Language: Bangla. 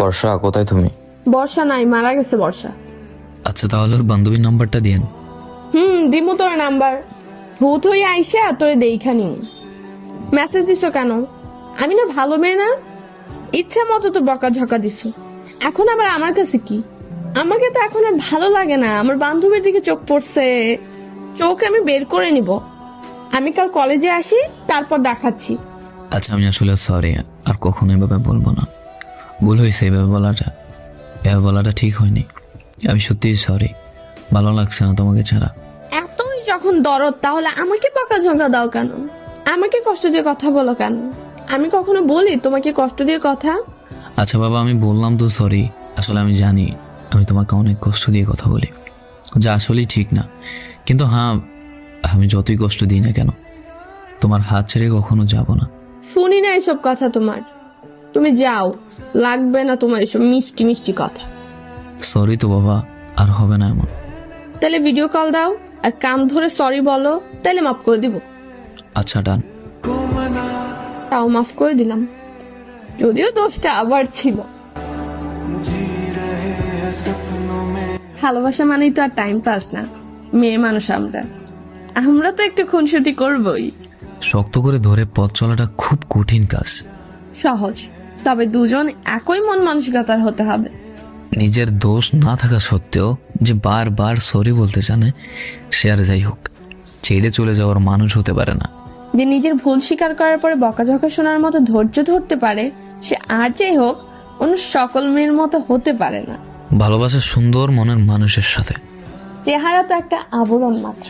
বর্ষা, কোথায় তুমি? বর্ষা নাই, মারা গেছে বর্ষা। আচ্ছা, তাহলে ওর বান্ধবীর নাম্বারটা দিয়েন। দিমু তোর নাম্বার। ভূত হয়ে আইসা তোরে দেইখা নিউ। মেসেজ দিছো কেন? আমি না ভালো মেয়ে না? ইচ্ছা মতো তো বকাঝকা দিছো। এখন আবার আমার কাছে কি? আমাকে তো এখন আর ভালো লাগে না। আমার বান্ধবীর দিকে চোখ পড়ছে, চোখ আমি বের করে নিব। আমি কাল কলেজে আসি, তারপর দেখাচ্ছি। আচ্ছা, আমি আসলে সরি, আর কখনো এভাবে বলবো না। ভুল হয়েছে, এভাবে বলাটা ঠিক হয়নি। আমি সত্যিই সরি, ভালো লাগছে না তোমাকে ছাড়া। এতই যখন দরদ, তাহলে আমাকে বকাঝকা দাও কেন? আমাকে কষ্ট দিয়ে কথা বলো কেন? আমি কখনো বলি তোমাকে কষ্ট দিয়ে কথা? আচ্ছা বাবা, আমি বললাম তো সরি। আসলে আমি জানি আমি তোমাকে অনেক কষ্ট দিয়ে কথা বলি, যা আসলেই ঠিক না। কিন্তু হ্যাঁ, আমি যতই কষ্ট দিই না কেন, তোমার হাত ছেড়ে কখনো যাব না। শুনি না এসব কথা তোমার। তুমি যাও, লাগবে না তোমার এসব মিষ্টি মিষ্টি কথা। সরি তো বাবা, আর হবে না এমন। তাহলে ভিডিও কল দাও আর কান ধরে সরি বলো, তাহলে মাফ করে দিব। আচ্ছা, ডান। তাও মাফ করে দিলাম, যদিও দোষটা আবার ছিল। ভালোবাসা মানেই তো আর টাইম পাস না। মেয়ে মানুষ আমরা তো একটু খুনসুটি করবই। শক্ত করে ধরে পথ চলাটা খুব কঠিন কাজ। সহজ, তবে দুজন একই মন মানসিকতার হতে হবে। নিজের দোষ না থাকা সত্ত্বেও যে বারবার সরি বলতে জানে, সে আর যাই হোক ছেড়ে চলে যাওয়ার মানুষ হতে পারে না। যে নিজের ভুল স্বীকার করার পরে বকাঝকা শোনার মতো ধৈর্য ধরতে পারে, সে আর যাই হোক অন্য সকল মেয়ের মতো হতে পারে না। ভালোবাসা সুন্দর মনের মানুষের সাথে। চেহারা তো একটা আবরণ মাত্র।